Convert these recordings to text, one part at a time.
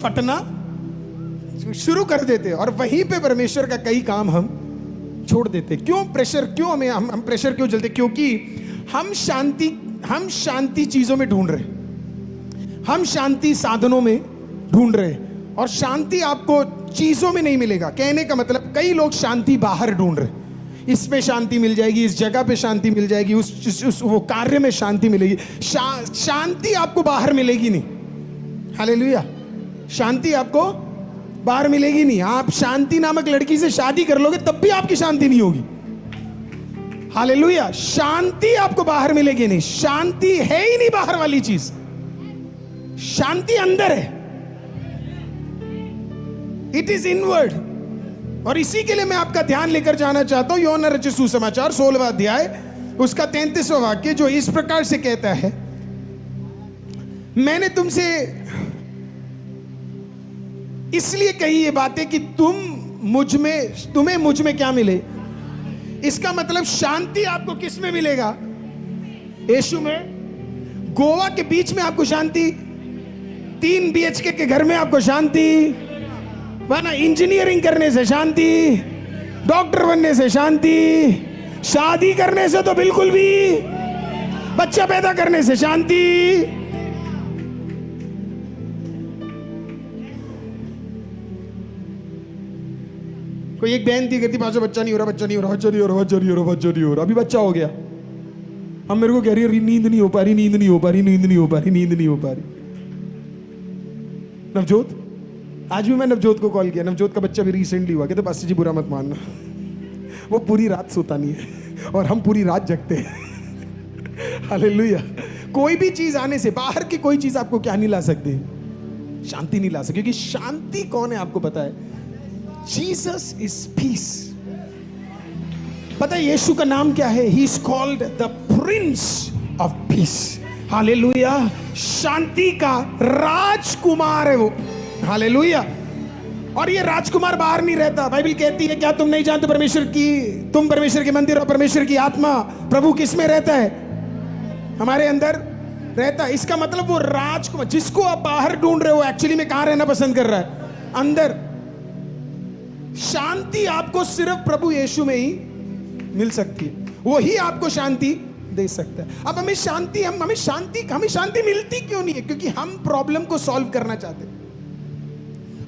फटना शुरू कर देते और वहीं पे परमेश्वर का कई काम हम छोड़ देते। क्यों प्रेशर, क्यों हम प्रेशर क्यों झेलते? क्योंकि हम शांति चीजों में ढूंढ रहे, हम शांति साधनों में ढूंढ रहे, और शांति आपको चीजों में नहीं मिलेगा। कहने का मतलब कई लोग शांति बाहर ढूंढ रहे, इसमें शांति मिल जाएगी, इस जगह पे शांति मिल जाएगी, उस वो कार्य में शांति मिलेगी। शांति आपको बाहर मिलेगी नहीं। हालेलुया। शांति आपको बाहर मिलेगी नहीं। आप शांति नामक लड़की से शादी कर लोगे तब भी आपकी शांति नहीं होगी। हालेलुया। शांति आपको बाहर मिलेगी नहीं। शांति है ही नहीं बाहर वाली चीज, शांति अंदर है। It is inward. और इसी के लिए मैं आपका ध्यान लेकर जाना चाहता हूं यूहन्ना रचित सुसमाचार 16वां अध्याय उसका 33वां वाक्य, जो इस प्रकार से कहता है, मैंने तुमसे इसलिए कही ये बातें कि तुम्हें मुझ में क्या मिले। इसका मतलब शांति आपको किस में मिलेगा? यीशु में। गोवा के बीच में आपको शांति, 3 BHK के घर में आपको शांति, वरना इंजीनियरिंग करने से शांति, डॉक्टर बनने से शांति, शादी करने से तो बिल्कुल भी, बच्चा पैदा करने से शांति। कोई एक बहन थी, कहती पाँचों बच्चा नहीं हो रहा, बच्चा नहीं हो रहा, बच्चा नहीं हो रहा, बच्चा नहीं हो रहा, बच्चा नहीं हो रहा। अभी बच्चा हो गया, अब मेरे को कह रही है नींद नहीं हो पा रही, नींद नहीं हो पा रही, नींद नहीं हो पा रही, नींद नहीं हो पा रही। नवजोत, आज भी मैं नवजोत को कॉल किया, नवजोत का बच्चा भी रिसेंटली हुआ। कहते पास्टर जी बुरा मत मानना, वो पूरी रात सोता नहीं है और हम पूरी रात जगते हैं। हालेलुया। कोई भी चीज आने से, बाहर की कोई चीज आपको क्या नहीं ला सकती? शांति नहीं ला सकती। क्योंकि शांति कौन है आपको पता है? Jesus is peace. पता है यीशु का नाम क्या है? He is called the prince of peace. Hallelujah. शांति का राजकुमार है वो। हालेलुया। और ये राजकुमार बाहर नहीं रहता। बाइबल कहती है, क्या तुम नहीं जानते तुम परमेश्वर के मंदिर और परमेश्वर की आत्मा प्रभु किस में रहता है? हमारे अंदर रहता है। इसका मतलब वो राजकुमार जिसको आप बाहर ढूंढ रहे हो, एक्चुअली में कहां रहना पसंद कर रहा है? अंदर। शांति आपको सिर्फ प्रभु यीशु में ही मिल सकती है, वही आपको शांति दे सकता है। अब हमें शांति मिलती क्यों नहीं है? क्योंकि हम प्रॉब्लम को सॉल्व करना चाहते हैं।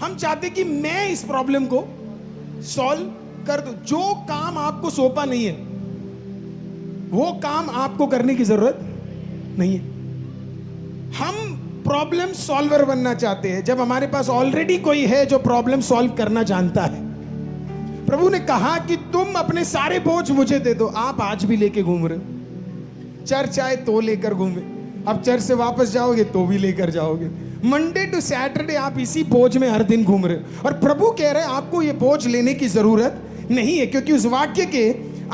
हम चाहते कि मैं इस प्रॉब्लम को सॉल्व कर दूं। जो काम आपको सौंपा नहीं है वो काम आपको करने की जरूरत नहीं है। हम प्रॉब्लम सॉल्वर बनना चाहते हैं जब हमारे पास ऑलरेडी कोई है जो प्रॉब्लम सॉल्व करना जानता है। प्रभु ने कहा कि तुम अपने सारे बोझ मुझे दे दो। आप आज भी लेके घूम रहे हो। चर्च आए तो लेकर घूमे, अब चर्च से वापस जाओगे तो भी लेकर जाओगे। मंडे टू सैटरडे आप इसी बोझ में हर दिन घूम रहे हो। और प्रभु कह रहे हैं आपको ये बोझ लेने की जरूरत नहीं है, क्योंकि उस वाक्य के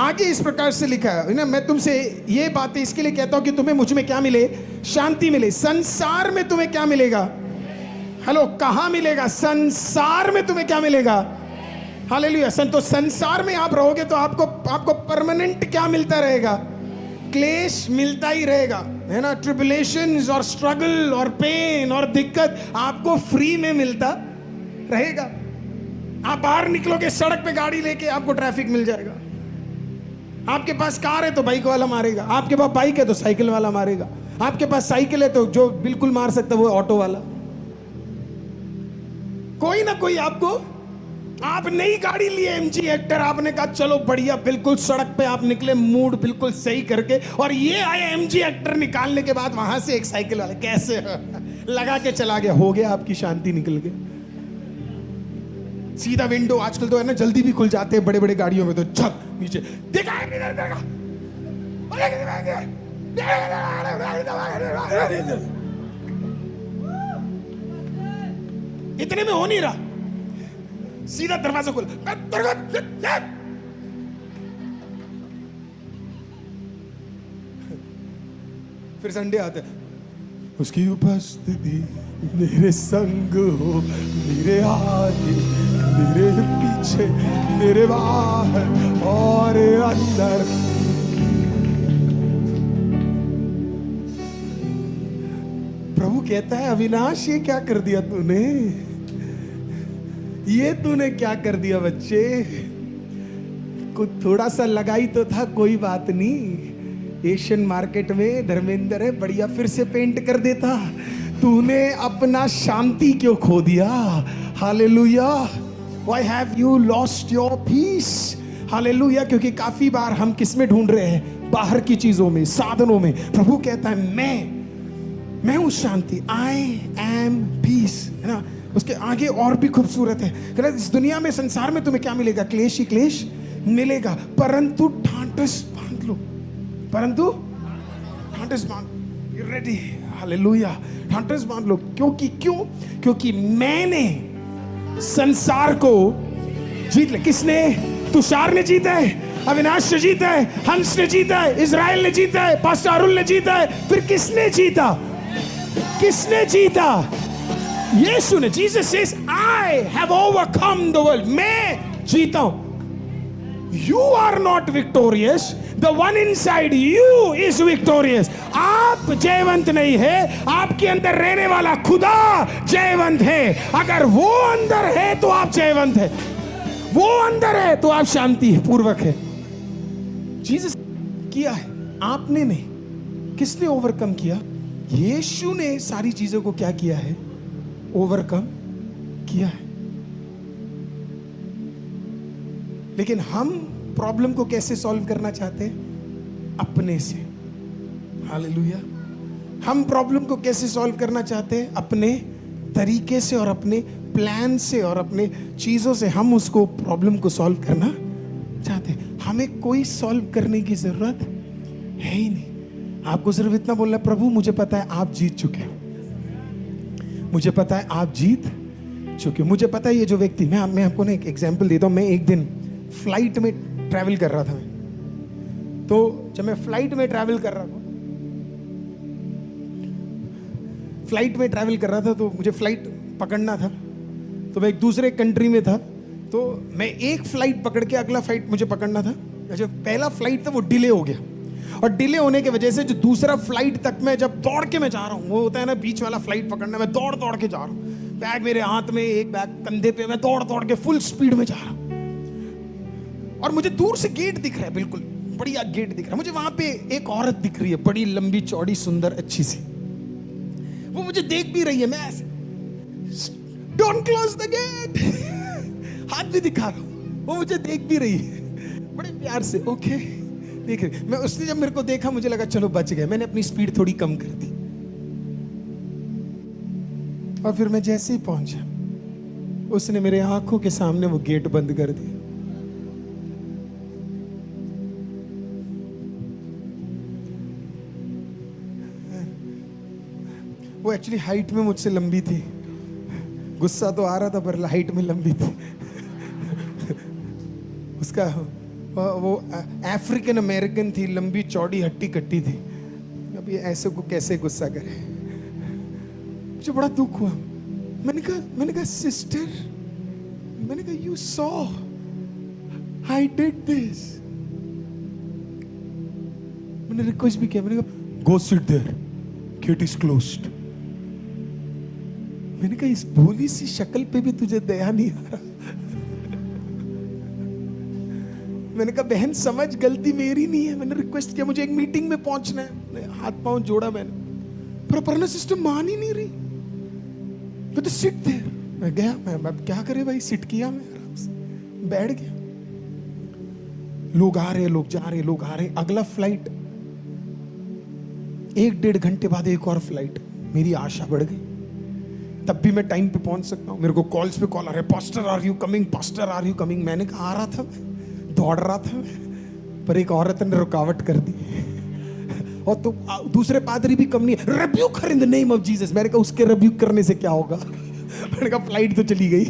आगे इस प्रकार से लिखा है ना, मैं तुमसे ये बातें इसके लिए कहता हूं कि तुम्हें मुझ में क्या मिले? शांति मिले। संसार में तुम्हें क्या मिलेगा? हेलो, कहां मिलेगा? संसार में तुम्हें क्या मिलेगा? हालेलुया। तो संसार में आप रहोगे तो आपको परमानेंट क्या मिलता रहेगा? क्लेश मिलता ही रहेगा, है ना। ट्रिबुलेशंस और स्ट्रगल और पेन और दिक्कत आपको फ्री में मिलता रहेगा। आप बाहर निकलोगे सड़क पे गाड़ी लेके, आपको ट्रैफिक मिल जाएगा। आपके पास कार है तो बाइक वाला मारेगा, आपके पास बाइक है तो साइकिल वाला मारेगा, आपके पास साइकिल है तो जो बिल्कुल मार सकता है वो ऑटो वाला। कोई ना कोई आपको, आप नई गाड़ी लिए MG हेक्टर, आपने कहा चलो बढ़िया, बिल्कुल सड़क पे आप निकले मूड बिल्कुल सही करके, और ये आए MG हेक्टर निकालने के बाद वहां से एक साइकिल वाला कैसे लगा के चला गया। हो गया आपकी शांति निकल गई। सीधा विंडो आजकल तो है ना जल्दी भी खुल जाते हैं बड़े बड़े गाड़ियों में, तो छक नीचे देखा इतने में हो नहीं रहा, सीधा दरवाजा खोल। फिर संडे आते, उसकी उपस्थिति मेरे संग हो, मेरे आगे मेरे पीछे मेरे बाहर और अंदर। प्रभु कहता है, अविनाश ये क्या कर दिया तूने? ये तूने क्या कर दिया बच्चे, कुछ थोड़ा सा लगाई तो था, कोई बात नहीं। एशियन मार्केट में धर्मेंद्र है, बढ़िया फिर से पेंट कर देता। तूने अपना शांति क्यों खो दिया? Hallelujah. Why have you lost your peace? Hallelujah. क्योंकि काफी बार हम किस में ढूंढ रहे हैं? बाहर की चीजों में, साधनों में। प्रभु कहता है मैं हूं शांति, आई एम पीस, है ना। उसके आगे और भी खूबसूरत है, कहता है इस दुनिया में, संसार में तुम्हें क्या मिलेगा? क्लेश ही क्लेश मिलेगा, परंतु ढांढस बांध लो, परंतु ढांढस बांध, यू रेडी? हालेलुया। ढांढस बांध लो। क्योंकि मैंने संसार को जीत लिया। किसने? तुषार ने जीता है, अविनाश ने जीता है, हंस ने जीता है, इजराइल ने जीता है, पास्टर अरुल ने जीता है। फिर किसने जीता? किसने जीता? यीशु ने। Jesus says I have overcome the world, मैं जीता हूं। You are not victorious, the one inside you is victorious. आप जयवंत नहीं है, आपके अंदर रहने वाला खुदा जयवंत है। अगर वो अंदर है तो आप जयवंत है, वो अंदर है तो आप शांति पूर्वक है। जीसस किया है, आपने नहीं। किसने ओवरकम किया? यीशु ने सारी चीजों को क्या किया है? ओवरकम किया है। लेकिन हम प्रॉब्लम को कैसे सॉल्व करना चाहते हैं? अपने से। हालेलुया। हम प्रॉब्लम को कैसे सॉल्व करना चाहते हैं? अपने तरीके से और अपने प्लान से और अपने चीजों से हम उसको प्रॉब्लम को सॉल्व करना चाहते हैं। हमें कोई सॉल्व करने की जरूरत है ही नहीं। आपको सिर्फ इतना बोलना, प्रभु मुझे पता है आप जीत चुके हैं, मुझे पता है आप जीत चुके हो। मुझे पता है ये जो व्यक्ति, मैं आपको ना एक एग्जांपल देता हूं। मैं एक दिन फ्लाइट में ट्रैवल कर रहा था, तो जब मैं फ्लाइट में ट्रैवल कर रहा था तो मुझे फ्लाइट पकड़ना था। तो मैं एक दूसरे कंट्री में था, तो मैं एक फ्लाइट पकड़ के अगला फ्लाइट मुझे पकड़ना था। जो पहला फ्लाइट था वो डिले हो गया, और डिले होने की वजह से जो दूसरा फ्लाइट तक मैं जब दौड़ के मैं जा रहा हूँ, वो होता है ना बीच वाला फ्लाइट पकड़ना, मैं दौड़ दौड़ के जा रहा हूँ, बैग मेरे हाथ में, एक बैग कंधे पे, मैं दौड़ दौड़ के फुल स्पीड में जा रहा हूँ। और मुझे दूर से गेट दिख रहा है, बिल्कुल बढ़िया गेट दिख रहा है। मुझे वहां पे एक औरत दिख रही है, बड़ी लंबी चौड़ी सुंदर अच्छी सी। वो मुझे देख भी रही है। मैं डोंट क्लोज द गेट हाथ भी दिखा रहा हूं, वो मुझे देख भी रही है बड़े प्यार से। ओके देख रही मैं। उसने जब मेरे को देखा, मुझे लगा चलो बच गए। मैंने अपनी स्पीड थोड़ी कम कर दी, और फिर मैं जैसे ही पहुंचा, उसने मेरे आंखों के सामने वो गेट बंद कर दिया। वो एक्चुअली हाइट में मुझसे लंबी थी। गुस्सा तो आ रहा था, पर हाइट में लंबी थी। उसका वो अफ्रीकन अमेरिकन थी, लंबी चौड़ी हट्टी कट्टी थी। अब ये ऐसे को कैसे गुस्सा करे? मुझे बड़ा दुख हुआ। मैंने कहा सिस्टर, मैंने कहा you saw I did this. मैंने रिक्वेस्ट भी किया, मैंने कहा go sit there, gate is closed. मैंने कहा इस भोली सी शक्ल पे भी तुझे दया नहीं आ रहा? मैंने कहा बहन समझ, गलती मेरी नहीं है। मैंने रिक्वेस्ट किया, मुझे एक मीटिंग में पहुंचना है, हाथ पांव जोड़ा मैंने, पर अपना सिस्टम मान ही नहीं रही। तो सिट देयर। मैं गया, मैं क्या करे भाई, सिट किया, मैं आराम से बैठ गया। लोग आ रहे, लोग जा रहे, लोग आ रहे। अगला फ्लाइट 1-1.5 घंटे बाद एक और फ्लाइट। मेरी आशा बढ़ गई, तब भी मैं टाइम पे पहुंच सकता हूं। मेरे को कॉल्स पे कॉल आ रहे, pastor are you coming, pastor are you coming. मैंने कहा आ रहा था, मैं दौड़ रहा था मैं, पर एक औरत ने रुकावट कर दी। और तो दूसरे पादरी भी कम नहीं है, rebuke her in the name of Jesus. मैंने कहा उसके रिब्यूक करने से क्या होगा? मैंने कहा फ्लाइट तो चली गई।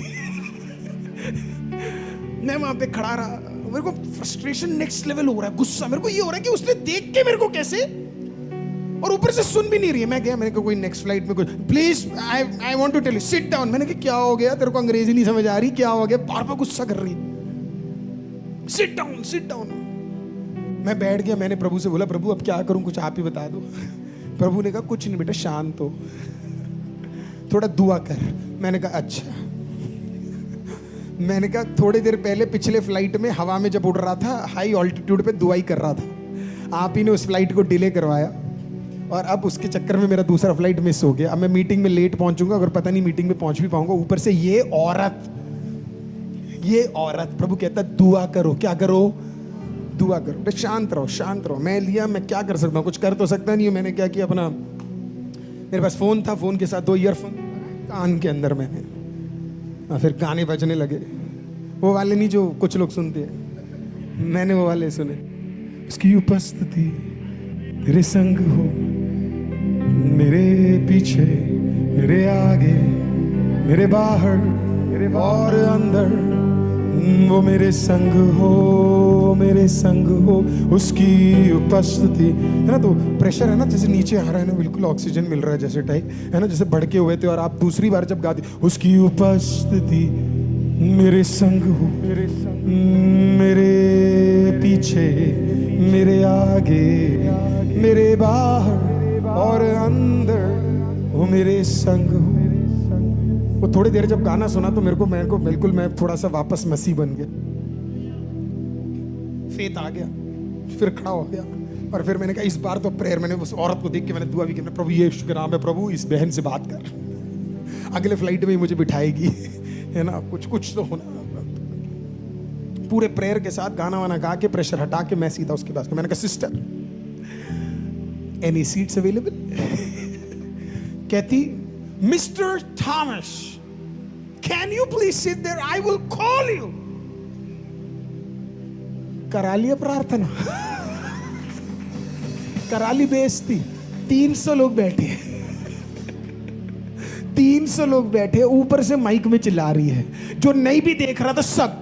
मैं वहां पे खड़ा रहा, मेरे को फ्रस्ट्रेशन नेक्स्ट लेवल हो रहा है, गुस्सा। मेरे को ये हो रहा है कि उसने देख के मेरे को कैसे, और ऊपर से सुन भी नहीं रही है। मैं गया, मैंने कहा कोई नेक्स्ट फ्लाइट में कुछ, please I want to tell you, sit down. मैंने कहा क्या हो गया, तेरे को अंग्रेजी नहीं समझ आ रही, क्या हो गया? बार बार गुस्सा कर रही है। Sit down, sit down. मैं बैठ गया। मैंने प्रभु से बोला, प्रभु अब क्या करूं, कुछ आप ही बता दो। प्रभु ने कहा कुछ नहीं बेटा, शांत हो, थोड़ा दुआ कर। मैंने कहा अच्छा। मैंने कहा थोड़ी देर पहले पिछले फ्लाइट में हवा में जब उड़ रहा था, हाई ऑल्टीट्यूड पे दुआई कर रहा था, आप ही ने उस फ्लाइट को डिले करवाया और अब उसके चक्कर में मेरा दूसरा फ्लाइट मिस हो गया। अब मैं मीटिंग में लेट पहुंचूंगा, अगर पता नहीं मीटिंग में पहुंच भी पाऊंगा। ऊपर से ये औरत प्रभु कहता है दुआ करो। क्या करो? दुआ करो। बस शांत रहो, शांत रहो। मैं लिया, मैं क्या कर सकता हूँ? कुछ कर तो सकता नहीं हूँ। मैंने क्या किया, अपना मेरे पास फोन था, फोन के साथ 2 ईयरफोन कान के अंदर मैंने, और फिर गाने बजने लगे, वो वाले नहीं जो कुछ लोग सुनते हैं, मैंने वो वाले सुने। उसकी उपस्थिति मेरे संग हो, मेरे पीछे, मेरे आगे, मेरे बाहर, मेरे और अंदर, वो मेरे संग हो, मेरे संग हो। उसकी उपस्थिति है ना, तो प्रेशर है ना, जैसे नीचे आ रहा है ना, बिल्कुल ऑक्सीजन मिल रहा है जैसे टाइप है ना, जैसे भड़के हुए थे। और आप दूसरी बार जब गाते, उसकी उपस्थिति मेरे संग हो, मेरे पीछे, मेरे आगे, मेरे बाहर और अंदर, वो मेरे संग हो। वो थोड़ी देर जब गाना सुना तो मेरे को बिल्कुल, मैं थोड़ा सा वापस मसीह बन गया, फेथ आ गया, फिर खड़ा हो गया। और फिर मैंने कहा इस बार तो प्रेयर, मैंने उस औरत को देख के मैंने दुआ भी की, प्रभु यीशु के नाम है, प्रभु इस बहन से बात कर, अगले फ्लाइट में ही मुझे बिठाएगी, है ना, कुछ तो होना। पूरे प्रेयर के साथ गाना वाना गा के प्रेशर हटा के मैं सीधा उसके पास, मैंने कहा सिस्टर एनी सीट्स अवेलेबल? कहती mister Thomas can you please sit there, I will call you. करा लिया प्रार्थना, करा ली बेइज्जती। 300 लोग बैठे, 300 लोग बैठे, ऊपर से माइक में चिल्ला रही है, जो नहीं भी देख रहा था सब।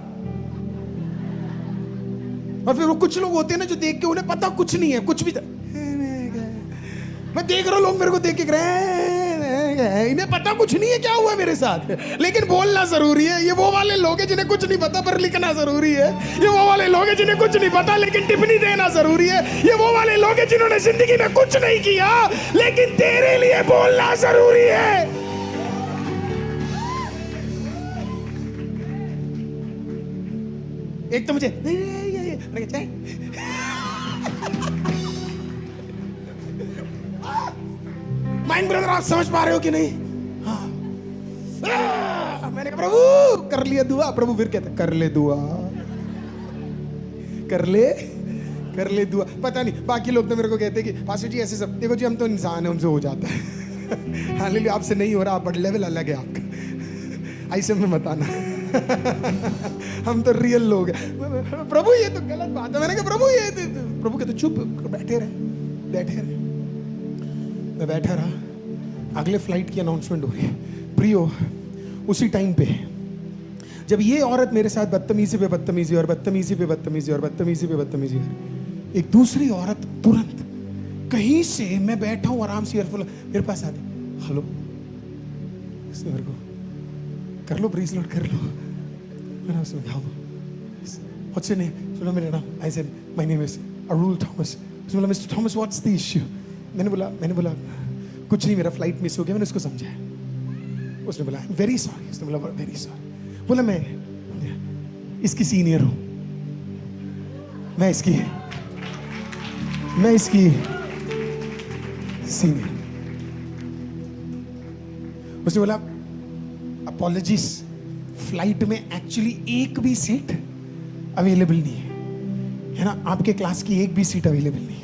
और फिर वो कुछ लोग होते हैं ना जो देख के उन्हें पता कुछ नहीं है, कुछ भी था। मैं देख रहा हूं लोग मेरे को देख के इन्हें पता कुछ नहीं है क्या हुआ मेरे साथ, लेकिन बोलना जरूरी है। ये वो वाले लोग हैं जिन्हें कुछ नहीं पता पर लिखना जरूरी है। ये वो वाले लोग हैं जिन्हें कुछ नहीं पता लेकिन टिप्पणी देना जरूरी है। ये वो वाले लोग हैं जिन्होंने जिंदगी में कुछ नहीं किया लेकिन तेरे लिए बोलना जरूरी है। एक तो मुझे माइंड ब्रदर, आप समझ पा रहे हो कि नहीं? हाँ। मैंने कहा प्रभु कर लिया दुआ। प्रभु फिर कहते कर ले दुआ, कर ले दुआ। पता नहीं बाकी लोग तो मेरे को कहते कि पास्टर जी ऐसे सब, देखो जी हम तो इंसान है, हमसे हो जाता है। हालेलुया, आपसे नहीं हो रहा, बट लेवल अलग है आपका, ऐसे में बताना। हम तो रियल लोग हैं। प्रभु ये तो गलत बात है। मैंने कहा प्रभु ये, प्रभु कहते चुप बैठे रहे। मैं बैठा रहा। अगले फ्लाइट की अनाउंसमेंट हुई। प्रियो, उसी टाइम पे जब ये औरत मेरे साथ बदतमीजी पे बदतमीजी और बदतमीजी पे बदतमीजी और बदतमीजी पे बदतमीजी, एक दूसरी औरत तुरंत कहीं से, मैं बैठा हूं आराम से, ईयरफोन मेरे पास आती, हेलो, मेरे को कर लो प्लीज लॉर्ड, कर लो। मैंने उसमें कहा व्हाट्स योर नेम? सुना मेरा नाम। I said my name is Arul Thomas. उसने बोला mister Thomas what's the issue? मैंने बोला कुछ नहीं, मेरा फ्लाइट मिस हो गया। मैंने उसको समझाया। उसने बोला वेरी सॉरी। उसने बोला वेरी सॉरी। बोला मैं इसकी सीनियर हूं, मैं इसकी सीनियर। उसने बोला अपॉलॉजीज, फ्लाइट में एक्चुअली एक भी सीट अवेलेबल नहीं है ना, आपके क्लास की एक भी सीट अवेलेबल नहीं है।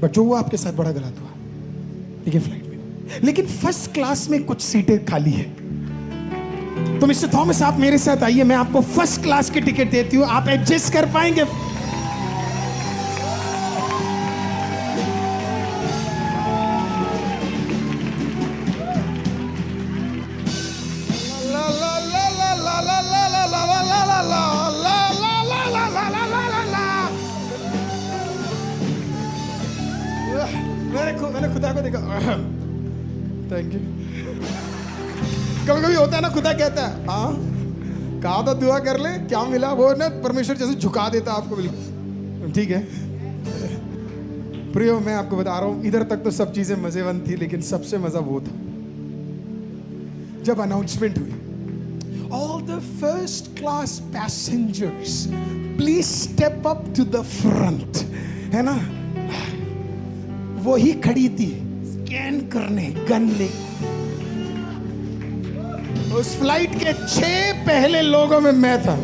बट जो हुआ आपके साथ बड़ा गलत हुआ, ठीक है, फ्लाइट में। लेकिन फर्स्ट क्लास में कुछ सीटें खाली है, तो मिस्टर थॉमस आप मेरे साथ आइए, मैं आपको फर्स्ट क्लास की टिकट देती हूं, आप एडजस्ट कर पाएंगे? मैंने खुदा को देखा, थैंक यू। कभी कभी होता है ना, खुदा कहता है हाँ कहा था दुआ कर ले, क्या मिला? वो ना परमेश्वर जैसे झुका देता आपको, बिल्कुल ठीक है। प्रियो, मैं आपको बता रहा हूं, इधर तक तो सब चीजें मजेबंद थी, लेकिन सबसे मजा वो था जब अनाउंसमेंट हुई All the first class passengers, please step up to the front. है ना? वो ही खड़ी थी स्कैन करने गन ले। उस फ्लाइट के 6 पहले लोगों में मैं था।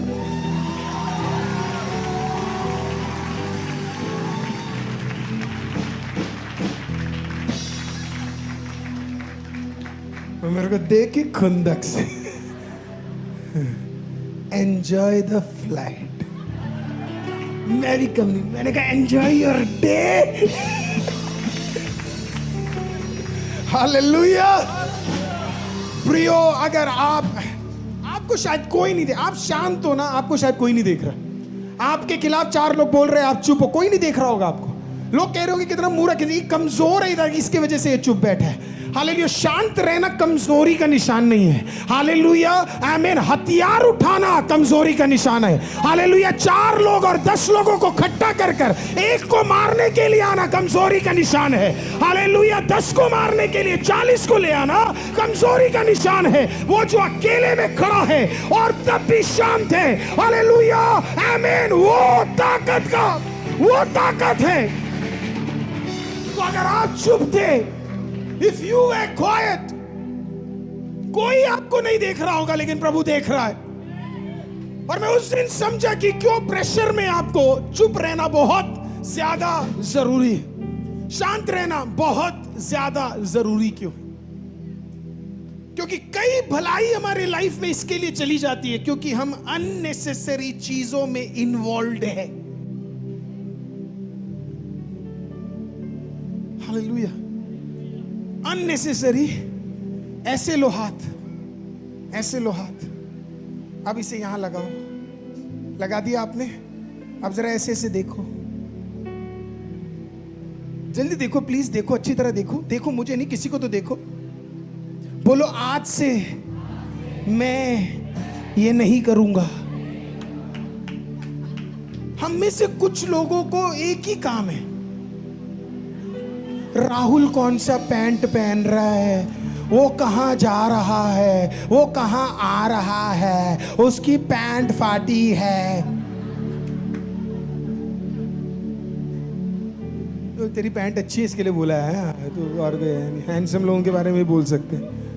वो मेरे को देख के खुंदक से एंजॉय द फ्लाइट। मैं भी कम नहीं, मैंने कहा एंजॉय योर डे। हालेलुया। प्रियो, अगर आपको शायद कोई नहीं आप शांत हो ना, आपको शायद कोई नहीं देख रहा। आपके खिलाफ 4 लोग बोल रहे हैं, आप चुप हो, कोई नहीं देख रहा होगा आपको। लोग कह रहे होंगे कितना मूर्ख है, कमजोर है इधर, इसकी वजह से ये चुप बैठा है। हालेलुया। शांत रहना कमजोरी का निशान नहीं है। हालेलुया, आमीन। हथियार उठाना कमजोरी का निशान है। हालेलुया। 4 लोग और 10 लोगों को इकट्ठा कर एक को मारने के लिए आना कमजोरी का निशान है। हालेलुया। 10 को मारने के लिए 40 को ले आना कमजोरी का निशान है। वो जो अकेले में खड़ा है और तब भी शांत है, हालेलुया, आमीन, वो ताकत है। तो अगर आप चुप थे, इफ यू were quiet, कोई आपको नहीं देख रहा होगा, लेकिन प्रभु देख रहा है। और मैं उस दिन समझा कि क्यों प्रेशर में आपको चुप रहना बहुत ज्यादा जरूरी है। शांत रहना बहुत ज्यादा जरूरी क्यों? क्योंकि कई भलाई हमारे लाइफ में इसके लिए चली जाती है क्योंकि हम अननेसेसरी चीजों में इन्वॉल्व है। हालेलुया। अननेसेसरी ऐसे लो हाथ। अब इसे यहां लगाओ। लगा दिया आपने? अब जरा ऐसे देखो, जल्दी देखो, प्लीज देखो, अच्छी तरह देखो, मुझे नहीं, किसी को तो देखो। बोलो, आज से मैं ये नहीं करूंगा। हम में से कुछ लोगों को एक ही काम है। राहुल कौन सा पैंट पहन रहा है, वो कहां जा रहा है, वो कहां आ रहा है, उसकी पैंट फाटी है। तो तेरी पैंट अच्छी है इसके लिए बोला है, तो और हैंडसम लोगों के बारे में भी बोल सकते हैं।